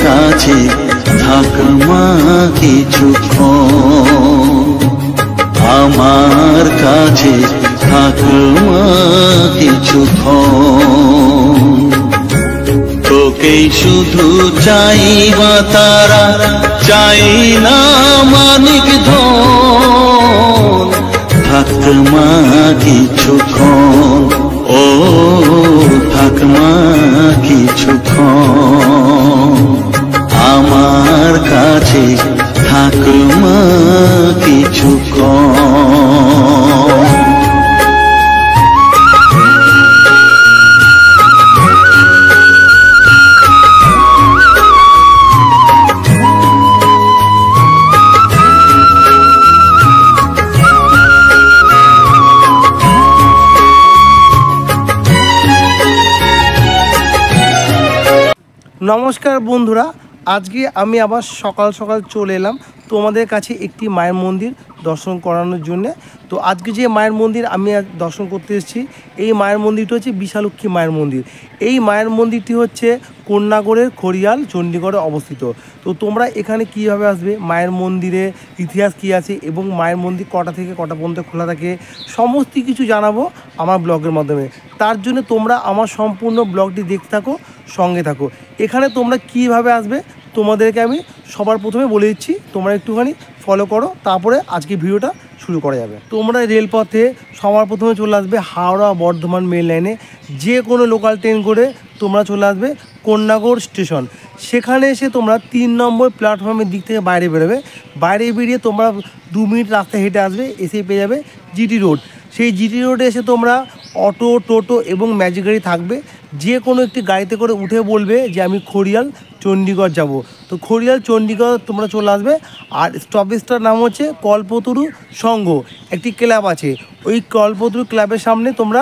কাছে থাক মা কিছুক্ষণ, আমার কাছে থাক মা কিছুক্ষণ। তোকেই শুধু চাইবা তারা, চাই না মানিক ধন, থাক মা কিছুক্ষণ, ও থাক মা কিছুক্ষণ, আমার কাছে থাক মা কিছুক্ষণ। নমস্কার বন্ধুরা, আজকে আমি আবার সকাল সকাল চলে এলাম তোমাদের কাছে একটি মায়ের মন্দির দর্শন করানোর জন্য। তো আজকে যে মায়ের মন্দির আমি দর্শন করতে এসেছি, এই মায়ের মন্দিরটি হচ্ছে বিশালক্ষী মায়ের মন্দির। এই মায়ের মন্দিরটি হচ্ছে কন্যাগড়ের খড়িয়াল চণ্ডীগড়ে অবস্থিত। তো তোমরা এখানে কীভাবে আসবে, মায়ের মন্দিরে ইতিহাস কী আছে এবং মায়ের মন্দির কটা থেকে কটা পর্যন্ত খোলা থাকে, সমস্ত কিছু জানাবো আমার ব্লগের মাধ্যমে। তার জন্য তোমরা আমার সম্পূর্ণ ব্লগটি দেখতে থাকো, সঙ্গে থাকো। এখানে তোমরা কীভাবে আসবে তোমাদেরকে আমি সবার প্রথমে বলে দিচ্ছি, তোমরা একটুখানি ফলো করো, তারপরে আজকে ভিডিওটা শুরু করা যাবে। তোমরা রেলপথে সবার প্রথমে চলে আসবে হাওড়া বর্ধমান মেল লাইনে, যে কোনো লোকাল ট্রেন করে তোমরা চলে আসবে কন্যাগড় স্টেশন। সেখানে এসে তোমরা 3 নম্বর প্ল্যাটফর্মের দিক থেকে বাইরে বেরোবে। বাইরে বেরিয়ে তোমরা 2 মিনিট রাস্তা হেঁটে আসবে, এসে পেয়ে যাবে জিটি রোড। সেই জিটি রোডে এসে তোমরা অটো, টোটো এবং ম্যাজিক গাড়ি থাকবে, যে কোনো একটি গাড়িতে করে উঠে বলবে যে আমি খড়িয়াল চণ্ডীগড় যাব। তো খড়িয়াল চণ্ডীগড় তোমরা চলে আসবে। আর স্টপেজটার নাম হচ্ছে কল্পতরু সংঘ, একটি ক্লাব আছে, ওই কল্পতরু ক্লাবের সামনে তোমরা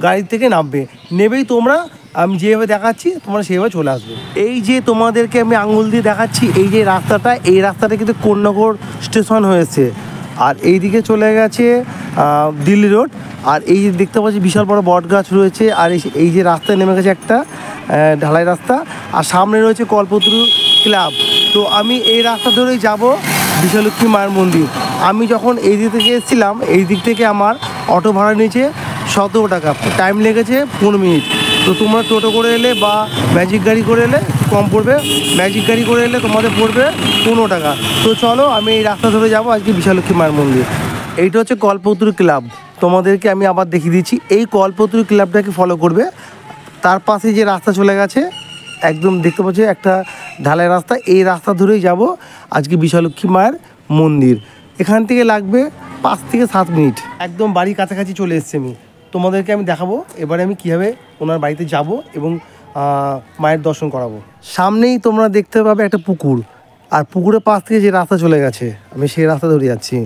গাড়ি থেকে নামবে। নেবেই তোমরা আমি যেভাবে দেখাচ্ছি তোমরা সেইভাবে চলে আসবে। এই যে তোমাদেরকে আমি আঙুল দিয়ে দেখাচ্ছি, এই যে রাস্তাটা, এই রাস্তাটা কিন্তু কন্যাগড় স্টেশন হয়েছে। আর এই দিকে চলে গেছে দিল্লি রোড। আর এই যে দেখতে পাচ্ছি বিশাল বড় বট গাছ রয়েছে। আর এই যে রাস্তায় নেমে গেছে একটা ঢালাই রাস্তা, আর সামনে রয়েছে কল্পতরু ক্লাব। তো আমি এই রাস্তা ধরেই যাব বিশালক্ষী মায়ের মন্দির। আমি যখন এই দিক থেকে এসেছিলাম, এই দিক থেকে আমার অটো ভাড়া নিয়েছে 17 টাকা, টাইম লেগেছে 15 মিনিট। তো তোমরা টোটো করে এলে বা ম্যাজিক গাড়ি করে এলে কম পড়বে, ম্যাজিক গাড়ি করে এলে তোমাদের পড়বে 15 টাকা। তো চলো আমি এই রাস্তা ধরে যাবো আজকে বিশালক্ষী মায়ের মন্দির। এইটা হচ্ছে কল্পতরু ক্লাব, তোমাদেরকে আমি আবার দেখিয়ে দিচ্ছি। এই কল্পতরু ক্লাবটাকে ফলো করবে, তার পাশে যে রাস্তা চলে গেছে একদম দেখতে পাচ্ছি একটা ঢালাই রাস্তা, এই রাস্তা ধরেই যাব আজকে বিশালক্ষী মায়ের মন্দির। এখান থেকে লাগবে 5 থেকে 7 মিনিট, একদম বাড়ির কাছাকাছি চলে এসেছি আমি। তোমাদেরকে আমি দেখাবো এবারে আমি কীভাবে ওনার বাড়িতে যাব এবং মায়ের দর্শন করাবো। সামনেই তোমরা দেখতে পাবে একটা পুকুর, আর পুকুরের পাশ থেকে যে রাস্তা চলে গেছে আমি সেই রাস্তা ধরে যাচ্ছি।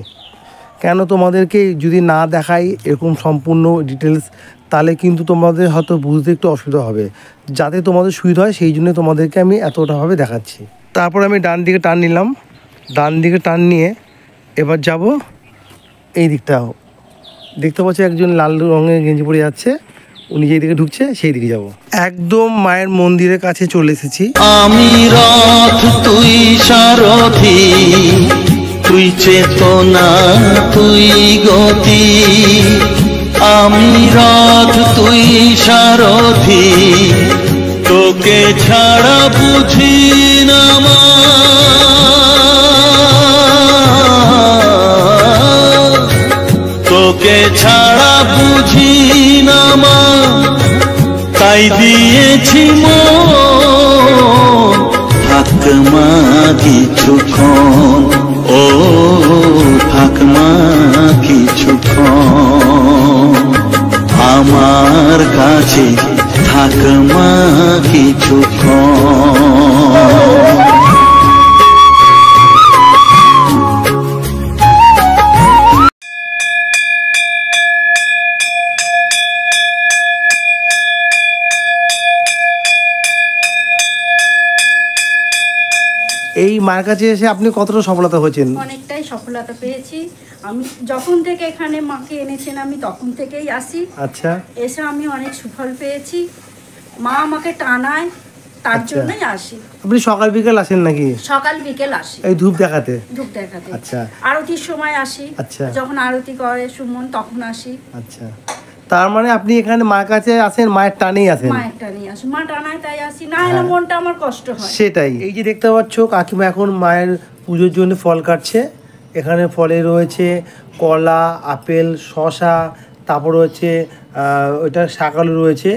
কেন তোমাদেরকে যদি না দেখাই এরকম সম্পূর্ণ ডিটেলস, তাহলে কিন্তু তোমাদের হয়তো বুঝতে একটু অসুবিধা হবে। যাতে তোমাদের সুবিধা হয় সেই জন্য তোমাদেরকে আমি এতটাভাবে দেখাচ্ছি। তারপর আমি ডান দিকে টার্ন নিলাম, ডান দিকে টার্ন নিয়ে এবার যাব এই দিকটা। দেখতে পাচ্ছি একজন লাল রঙের গেঞ্জি পরে যাচ্ছে, উনি যেই দিকে ঢুকছে সেই দিকে যাব। একদম মায়ের মন্দিরের কাছে চলে এসেছি। আমি রথ তুই সারথি, তুই চেতনা তুই গতি, আমি রথ তুই সারথি, তোকে ছাড়া বুঝি না মা, তোকে ছাড়া বুঝি না মা, তাই দিয়েছি মন, থাক মা কিছুক্ষণ, ও থাক মা কিছুক্ষণ, আমার কাছে থাক মা কিছুক্ষণ। এই মায়ের কাছে এসে আপনি কতটা সফলতা হয়েছেন? অনেকটাই সফলতা পেয়েছি। আমি যখন থেকে এখানে মাকে এনেছেন আমি তখন থেকেই আসি। আচ্ছা। এসে আমি অনেক সুফল পেয়েছি। মা আমাকে টানায়, তার আচ্ছা। জন্যই আসি। আপনি সকাল বিকেল আসেন নাকি? সকাল বিকেল আসি এই ধূপ দেখাতে? ধূপ দেখাতে। আচ্ছা। আরতির সময় আসি। আচ্ছা। যখন আরতি করে সুমন তখন আসি। আচ্ছা, তার মানে আপনি এখানে মার কাছে আসেন, মায়ের টানেই আসেন? মায়ের টানেই আসি, মা টানায় তাই আসি, না এলে মনটা আমার কষ্ট হয়। সেটাই। এই যে দেখতে পাচ্ছ কাকিমা এখন মায়ের পুজোর জন্য ফল কাটছে। এখানে ফলে রয়েছে কলা, আপেল, শসা, তারপর হচ্ছে ওইটা শাকালু রয়েছে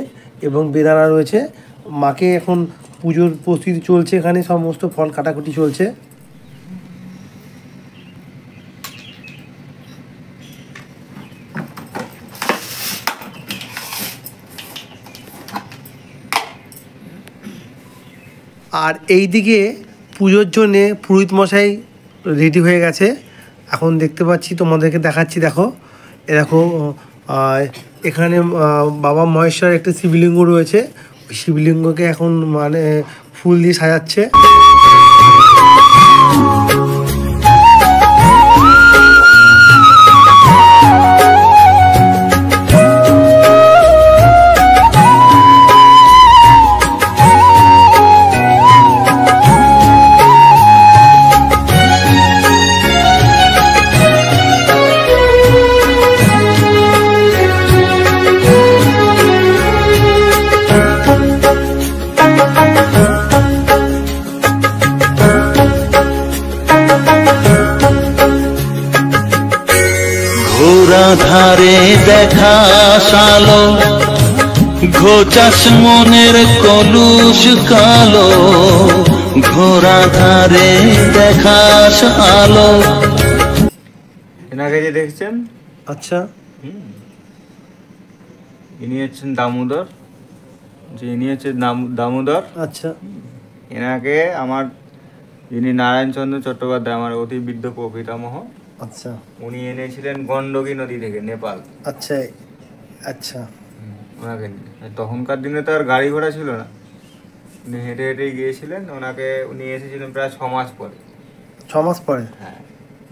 এবং বেদানা রয়েছে। মাকে এখন পুজোর প্রস্তুতি চলছে, এখানে সমস্ত ফল কাটাকুটি চলছে। আর এই দিকে পুজোর জন্যে পুরোহিত মশাই রেডি হয়ে গেছে। এখন দেখতে পাচ্ছি, তোমাদেরকে দেখাচ্ছি, দেখো এ দেখো এখানে বাবা মহেশ্বর একটা শিবলিঙ্গ রয়েছে। ওই শিবলিঙ্গকে এখন মানে ফুল দিয়ে সাজাচ্ছে। ঘোরা ধারে দেখা সালো, ঘোচাস মনের কলুষ কালো। ঘোরা ধারে দেখাস আলো। এনাকে যে দেখছেন, আচ্ছা, ইনি হচ্ছেন দামোদর, ইনি হচ্ছে দামোদর। আচ্ছা, এনাকে আমার যিনি নারায়ণচন্দ্র চট্টোপাধ্যায়, আমার অতি বৃদ্ধ প্রপিতামহ, আচ্ছা, উনি এনেছিলেন গণ্ডকী নদী থেকে, নেপাল। আচ্ছা, আচ্ছা, ওনাকে তখনকার দিনে তো আর গাড়ি ঘোড়া ছিল না, উনি হেঁটে হেঁটেই গিয়েছিলেন। ওনাকে উনি এসেছিলেন প্রায় 6 মাস পরে। 6 মাস পরে? হ্যাঁ,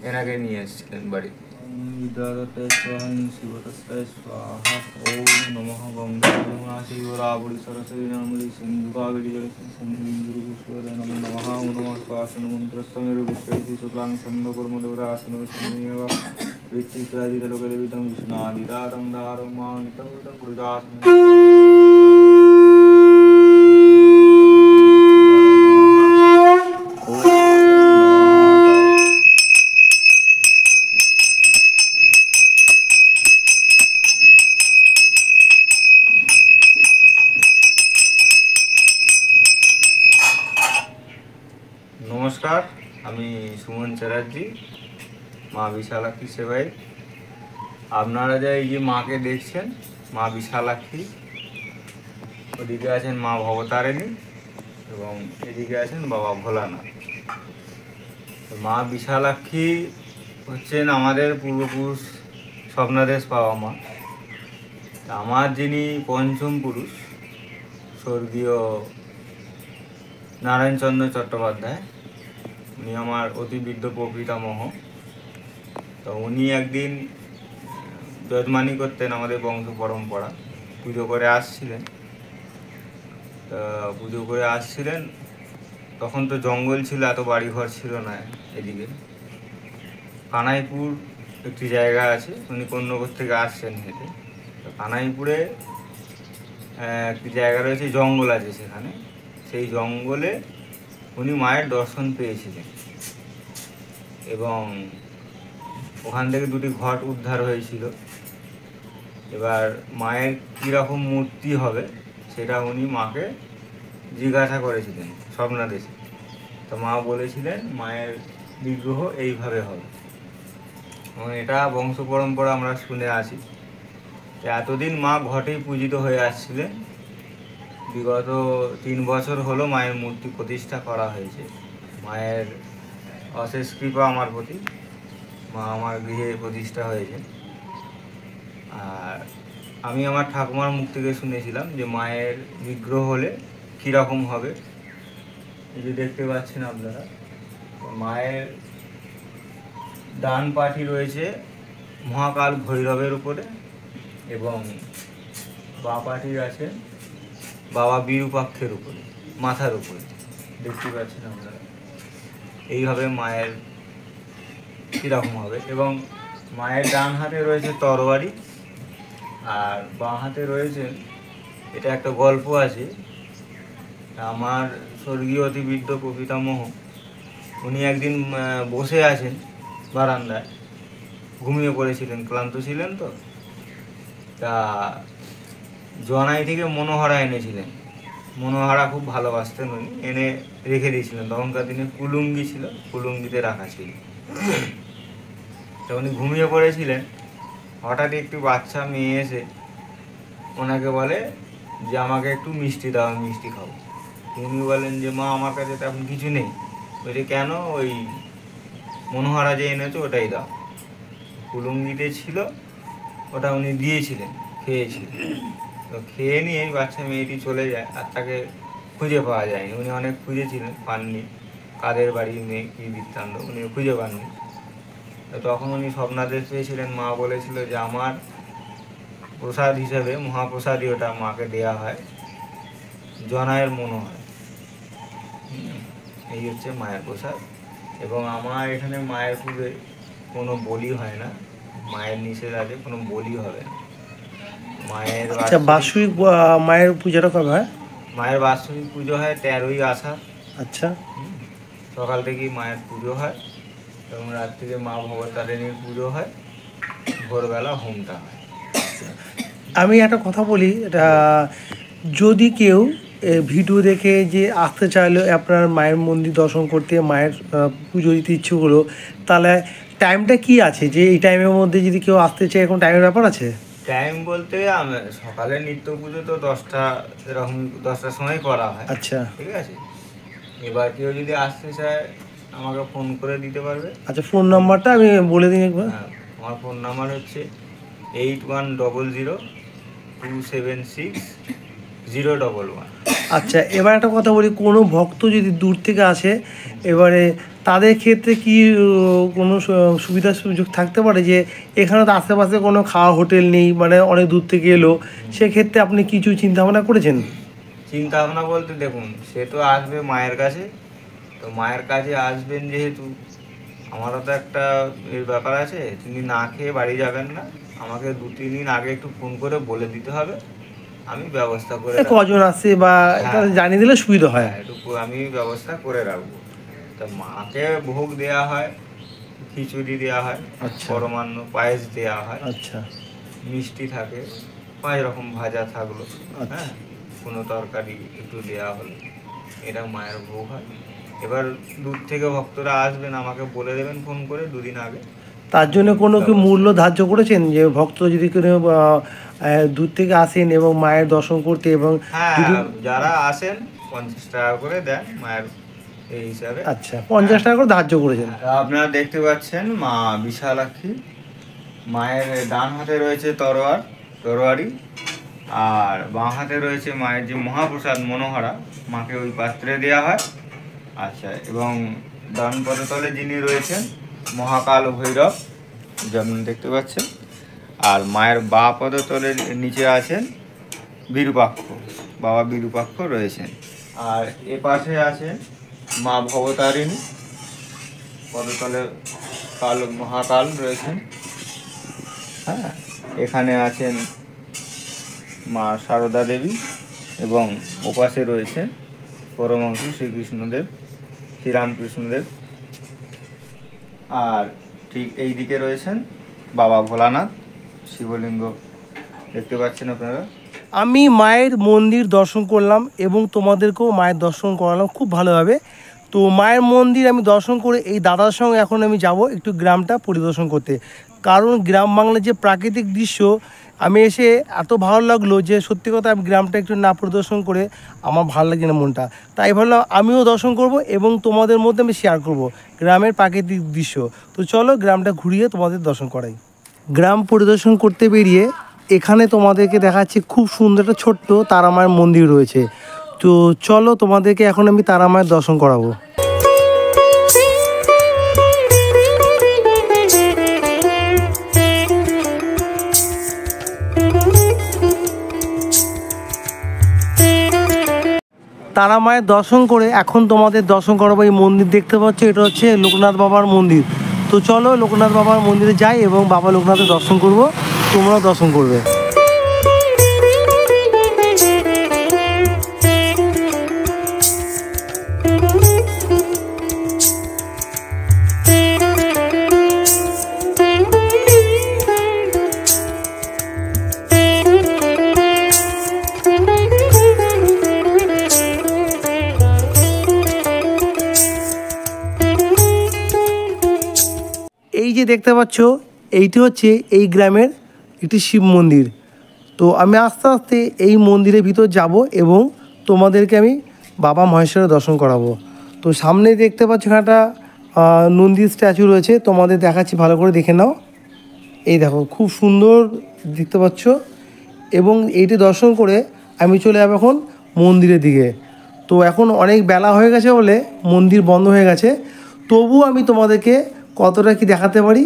এনাকে নিয়ে এসেছিলেন বাড়ি। নমস্কার, আমি সুমন চ্যাটার্জি, মা বিশালাক্ষী সেবাই। আপনারা যে এই যে মাকে দেখছেন, মা বিশালাক্ষী, ওদিকে আছেন মা ভবতারিণী এবং এদিকে আছেন বাবা ভোলানাথ। মা বিশালাক্ষী হচ্ছেন আমাদের পূর্বপুরুষ স্বপ্নাদেশ পাওয়া মা। আমার যিনি পঞ্চম পুরুষ, স্বর্গীয় নারায়ণচন্দ্র চট্টোপাধ্যায়, উনি আমার অতি বৃদ্ধ প্রপিতামহ। তো উনি একদিন যজমানি করতেন আমাদের বংশ পরম্পরা, পুজো করে আসছিলেন। পুজো করে আসছিলেন, তখন তো জঙ্গল ছিল, এত বাড়িঘর ছিল না এদিকে। কানাইপুর একটি জায়গা আছে, উনি কন্যগর থেকে আসছেন হেঁটে। তো কানাইপুরে একটি জায়গা রয়েছে, জঙ্গল আছে সেখানে। সেই জঙ্গলে উনি মায়ের দর্শন পেয়েছিলেন এবং ওখান থেকে 2টি ঘট উদ্ধার হয়েছিল। এবার মায়ের কীরকম মূর্তি হবে সেটা উনি মাকে জিজ্ঞাসা করেছিলেন স্বপ্নাদেশে। তো মা বলেছিলেন মায়ের বিগ্রহ এইভাবে হবে। এবং এটা বংশ পরম্পরা আমরা শুনে আসি। এতদিন মা ঘটেই পূজিত হয়ে আসছিলেন। বিগত 3 বছর হলো মায়ের মূর্তি প্রতিষ্ঠা করা হয়েছে। মায়ের অশেষ কৃপা আমার প্রতি, মা আমার গৃহে প্রতিষ্ঠা হয়েছে। আর আমি আমার ঠাকুমার মুখ থেকে শুনেছিলাম যে মায়ের বিগ্রহ হলে কীরকম হবে। এই যে দেখতে পাচ্ছেন আপনারা, মায়ের ডান পাটি রয়েছে মহাকাল ভৈরবের উপরে এবং বাঁ পাটি আছে বাবা বিরূপাক্ষের উপরে। মাথার উপরে দেখতে পাচ্ছেন আপনারা। এইভাবে মায়ের কীরকম হবে, এবং মায়ের ডান হাতে রয়েছে তরবারি আর বাঁ হাতে রয়েছে, এটা একটা গল্প আছে। আমার স্বর্গীয় অতি বৃদ্ধ প্রপিতামহ উনি একদিন বসে আছেন বারান্দায়, ঘুমিয়ে পড়েছিলেন, ক্লান্ত ছিলেন তো। তা জনাই থেকে মনোহরা এনেছিলেন। মনোহরা খুব ভালোবাসতেন উনি, এনে রেখে দিয়েছিলেন। তখনকার দিনে কুলুঙ্গি ছিল, কুলুঙ্গিতে রাখা ছিল। তো উনি ঘুমিয়ে পড়েছিলেন, হঠাৎ একটু বাচ্চা মেয়ে এসে ওনাকে বলে যে আমাকে একটু মিষ্টি দাও, আমি মিষ্টি খাবো। তিনি বলেন যে মা আমার কাছে তো এখন কিছু নেই। বলছে কেন? ওই মনোহরা যে এনেছো ওটাই দাও। কুলুঙ্গিতে ছিল, ওটা উনি দিয়েছিলেন, খেয়েছিলেন। তো খেয়ে নিয়ে বাচ্চা মেয়েটি চলে যায়, আর তাকে খুঁজে পাওয়া যায়নি। উনি অনেক খুঁজেছিলেন, পাননি। কাদের বাড়ি মেয়ে কী বৃত্তান্ত উনি খুঁজে পাননি। তো তখন উনি স্বপ্নাদেশ পেয়েছিলেন। মা বলেছিল যে আমার প্রসাদ হিসেবে, মহাপ্রসাদই ওটা মাকে দেয়া হয়, জনায়ের মনোহর। এই হচ্ছে মায়ের প্রসাদ। এবং আমার এখানে মায়ের পুজোয় কোনো বলি হয় না, মায়ের নিষেধ আছে, কোনো বলি হবে না। মায়ের বাৎসরিক মায়ের পূজাটা কবে হয়? মায়ের বাৎসরিক পুজো হয় 13ই আষাঢ়। আচ্ছা, সকাল থেকেই মায়ের পুজো হয় এবং রাত থেকে মা ভবতারিণীর পুজো হয়, ভোরবেলা হোমটা হয়। আমি একটা কথা বলি, এটা যদি কেউ ভিডিও দেখে যে আসতে চাইলো আপনার মায়ের মন্দির দর্শন করতে, মায়ের পুজো দিতে ইচ্ছে হলো, তাহলে টাইমটা কি আছে? যে এই টাইমের মধ্যে যদি কেউ আসতে চায়, এখন টাইমের ব্যাপার আছে? টাইম বলতে সকালে নিত্য পুজো তো 10টা, এরকম 10টার সময় করা হয়। আচ্ছা, ঠিক আছে। এবার কেউ যদি আসতে চায় আমাকে ফোন করে দিতে পারবে। আচ্ছা, ফোন নাম্বারটা আমি বলে দিন একবার। হ্যাঁ, আমার ফোন নাম্বার হচ্ছে 8100276011। আচ্ছা, এবার একটা কথা বলি, কোনো ভক্ত যদি দূর থেকে আসে, এবারে তাদের ক্ষেত্রে কি কোনো সুবিধা সুযোগ থাকতে পারে? যে এখানে তো আশেপাশে কোনো খাওয়া হোটেল নেই, মানে অনেক দূর থেকে এলো, সেক্ষেত্রে আপনি কিছু চিন্তা ভাবনা করেছেন? চিন্তা ভাবনা বলতে দেখুন, সে তো আসবে মায়ের কাছে, তো মায়ের কাছে আসবেন যেহেতু, আমারও তো একটা এর ব্যাপার আছে। তিনি না খেয়ে বাড়ি যাবেন না, আমাকে 2-3 দিন আগে একটু ফোন করে বলে দিতে হবে, আমি ব্যবস্থা করে কজন আসছে বা জানিয়ে দিলে সুবিধা হয়। একটু আমি ব্যবস্থা করে রাখবো। তো মাকে ভোগ দেওয়া হয়, খিচুড়ি দেওয়া হয়, পরমান্ন পায়েস দেওয়া হয়, আচ্ছা, মিষ্টি থাকে, 5 রকম ভাজা থাকলো, হ্যাঁ, কোনো তরকারি একটু দেওয়া হলো, এটা মায়ের ভোগ হয়। এবার দূর থেকে ভক্তরা আসবেন, আমাকে বলে দেবেন ফোন করে 2 দিন আগে। তার জন্য কোনো কি মূল্য ধার্য করেছেন? যে ভক্ত যদি কোনো দূর থেকে আসেন এবং মায়ের দর্শন করতে, এবং হ্যাঁ, যারা আসেন 50 টাকা করে দেন মায়ের এই হিসাবে। আচ্ছা, 50 টাকা করে ধার্য করেছেন। আপনারা দেখতে পাচ্ছেন মা বিশালাক্ষী। মায়ের ডান হাতে রয়েছে তরোয়ারি, আর বাঁ হাতে রয়েছে মায়ের যে মহাপ্রসাদ মনোহরা, মাকে ওই পাত্রে দেওয়া হয়। আচ্ছা, এবং ডান পদতলে যিনি রয়েছেন মহাকাল ভৈরব, যেমন দেখতে পাচ্ছেন। আর মায়ের বাঁ পদতলের নিচে আছেন বিরূপাক্ষ, বাবা বিরূপাক্ষ রয়েছেন। আর এ পাশে আছেন মা ভবতারিণী, পদতলে মহাকাল রয়েছেন। হ্যাঁ, এখানে আছেন মা সারদা দেবী, এবং ওপাশে রয়েছেন পরমহংস শ্রীকৃষ্ণদেব, শ্রীরামকৃষ্ণদেব। আর ঠিক এই দিকে রয়েছেন বাবা ভোলানাথ, শিবলিঙ্গ দেখতে পাচ্ছেন আপনারা। আমি মায়ের মন্দির দর্শন করলাম এবং তোমাদেরকেও মায়ের দর্শন করালাম খুব ভালোভাবে। তো মায়ের মন্দির আমি দর্শন করে এই দাদার সঙ্গে এখন আমি যাব একটু গ্রামটা পরিদর্শন করতে, কারণ গ্রাম বাংলার যে প্রাকৃতিক দৃশ্য আমি এসে এত ভালো লাগলো যে সত্যি কথা আমি গ্রামটা একটু না পরিদর্শন করে আমার ভালো লাগে না মনটা। তাই ভাবলাম আমিও দর্শন করব এবং তোমাদের মধ্যে আমি শেয়ার করব গ্রামের প্রাকৃতিক দৃশ্য। তো চলো গ্রামটা ঘুরিয়ে তোমাদের দর্শন করাই। গ্রাম পরিদর্শন করতে বেরিয়ে এখানে তোমাদেরকে দেখাচ্ছি খুব সুন্দর একটা ছোট্ট তারামায়ের মন্দির রয়েছে। তো চলো তোমাদেরকে এখন আমি তারামায়ের দর্শন করাবো। তারা মায়ের দর্শন করে এখন তোমাদের দর্শন করাবো এই মন্দির দেখতে পাচ্ছ, এটা হচ্ছে লোকনাথ বাবার মন্দির। তো চলো লোকনাথ বাবার মন্দিরে যাই এবং বাবা লোকনাথের দর্শন করব, তোমরাও দর্শন করবে। এই যে দেখতে পাচ্ছ এইটি হচ্ছে এই গ্রামের একটি শিব মন্দির। তো আমি আস্তে আস্তে এই মন্দিরের ভিতর যাব এবং তোমাদেরকে আমি বাবা মহেশ্বরের দর্শন করাবো। তো সামনে দেখতে পাচ্ছ এখানটা নন্দীর স্ট্যাচু রয়েছে, তোমাদের দেখাচ্ছি, ভালো করে দেখে নাও। এই দেখো খুব সুন্দর দেখতে পাচ্ছ, এবং এইটি দর্শন করে আমি চলে যাবো এখন মন্দিরের দিকে। তো এখন অনেক বেলা হয়ে গেছে বলে মন্দির বন্ধ হয়ে গেছে, তবু আমি তোমাদেরকে কতটা কি দেখাতে পারি।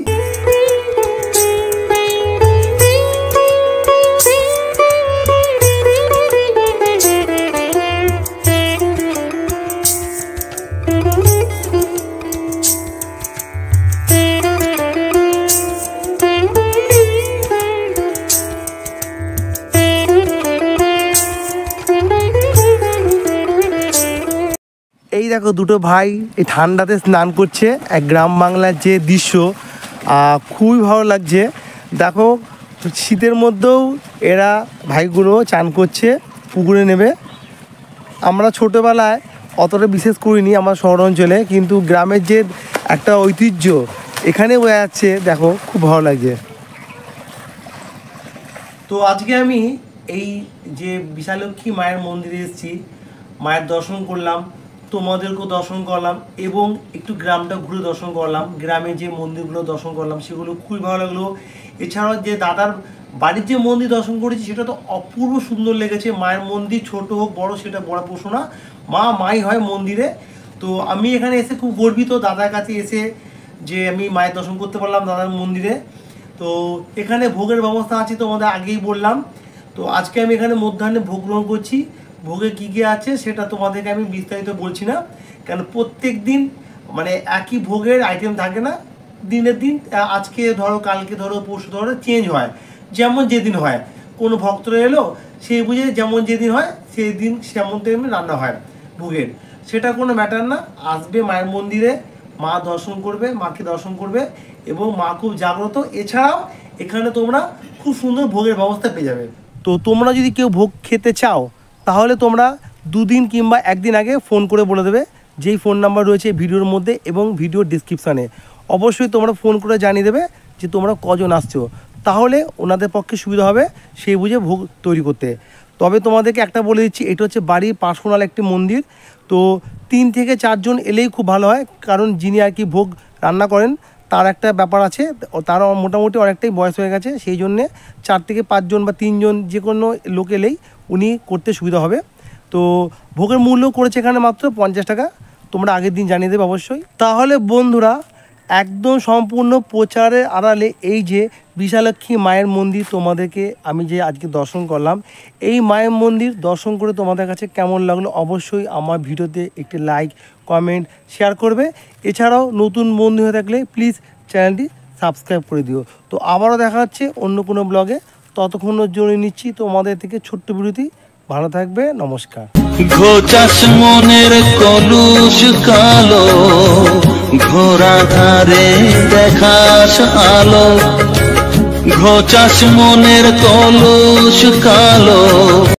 এই দেখো দুটো ভাই এই ঠান্ডাতে স্নান করছে, এক গ্রাম বাংলার যে দৃশ্য খুবই ভালো লাগছে। দেখো শীতের মধ্যেও এরা ভাইগুলো চান করছে, পুকুরে নেবে। আমরা ছোটোবেলায় অতটা বিশেষ করিনি আমার শহর অঞ্চলে, কিন্তু গ্রামের যে একটা ঐতিহ্য এখানে বোঝা যাচ্ছে, দেখো খুব ভালো লাগছে। তো আজকে আমি এই যে বিশালক্ষী মায়ের মন্দিরে এসেছি, মায়ের দর্শন করলাম, তোমাদেরকেও দর্শন করলাম এবং একটু গ্রামটা ঘুরে দর্শন করলাম, গ্রামে যে মন্দিরগুলো দর্শন করলাম সেগুলো খুবই ভালো লাগলো। এছাড়াও যে দাদার বাড়ির যে মন্দির দর্শন করেছি সেটা তো অপূর্ব সুন্দর লেগেছে। মায়ের মন্দির ছোট হোক বড় সেটা বড় প্রশ্ন না, মাই হয় মন্দিরে। তো আমি এখানে এসে খুব গর্বিত দাদার কাছে এসে যে আমি মায়ের দর্শন করতে পারলাম দাদার মন্দিরে। তো এখানে ভোগের ব্যবস্থা আছে তোমাদের আগেই বললাম। তো আজকে আমি এখানে মধ্যাহ্নে ভোগ গ্রহণ করছি। ভোগে কী কী আছে সেটা তোমাদেরকে আমি বিস্তারিত বলছি না, কারণ প্রত্যেক দিন মানে একই ভোগের আইটেম থাকে না, দিনের দিন আজকে ধরো কালকে ধরো পরশু ধরো চেঞ্জ হয়, যেমন যেদিন হয়। কোনো ভক্তরা এলো সেই বুঝে যেমন যেদিন হয় সেই দিন সেমন তেমনি রান্না হয় ভোগের, সেটা কোনো ম্যাটার না। আসবে মায়ের মন্দিরে, মা দর্শন করবে, মাকে দর্শন করবে এবং মা খুব জাগ্রত। এছাড়াও এখানে তোমরা খুব সুন্দর ভোগের ব্যবস্থা পেয়ে যাবে। তো তোমরা যদি কেউ ভোগ খেতে চাও তাহলে তোমরা 2 দিন কিংবা 1 দিন আগে ফোন করে বলে দেবে, যেই ফোন নাম্বার রয়েছে ভিডিওর মধ্যে এবং ভিডিওর ডিসক্রিপশানে। অবশ্যই তোমরা ফোন করে জানিয়ে দেবে যে তোমরা কজন আসছো, তাহলে ওনাদের পক্ষে সুবিধা হবে সেই বুঝে ভোগ তৈরি করতে। তবে তোমাদেরকে একটা বলে দিচ্ছি, এটা হচ্ছে বাড়ির পার্সোনাল একটি মন্দির। তো 3 থেকে 4 জন এলেই খুব ভালো হয়, কারণ যিনি আর কি ভোগ রান্না করেন তার একটা ব্যাপার আছে, তার মোটামুটি অনেকটাই বয়স হয়ে গেছে, সেই জন্যে 4 থেকে 5 জন বা 3 জন যে কোনো লোক এলেই উনি করতে সুবিধা হবে। তো ভোগের মূল্য করেছে এখানে মাত্র 50 টাকা, তোমরা আগের দিন জানিয়ে দেবে অবশ্যই। তাহলে বন্ধুরা একদম সম্পূর্ণ প্রচারের আড়ালে এই যে বিশালক্ষী মায়ের মন্দির তোমাদেরকে আমি যে আজকে দর্শন করলাম, এই মায়ের মন্দির দর্শন করে তোমাদের কাছে কেমন লাগলো অবশ্যই আমার ভিডিওতে একটি লাইক কমেন্ট শেয়ার করবে। এছাড়াও নতুন বন্ধু হয়ে থাকলে প্লিজ চ্যানেলটি সাবস্ক্রাইব করে দিও। তো আবারও দেখা হচ্ছে অন্য কোনো ব্লগে, ততক্ষণের জন্য নিচ্ছি তোমাদের থেকে ছোট্ট বিরতি। ভালো থাকবে, নমস্কার। ঘোচাস মনের কলুষ কালো, ঘোরা ধারে দেখাস আলো। ঘোচাস মনের কলুষ কালো।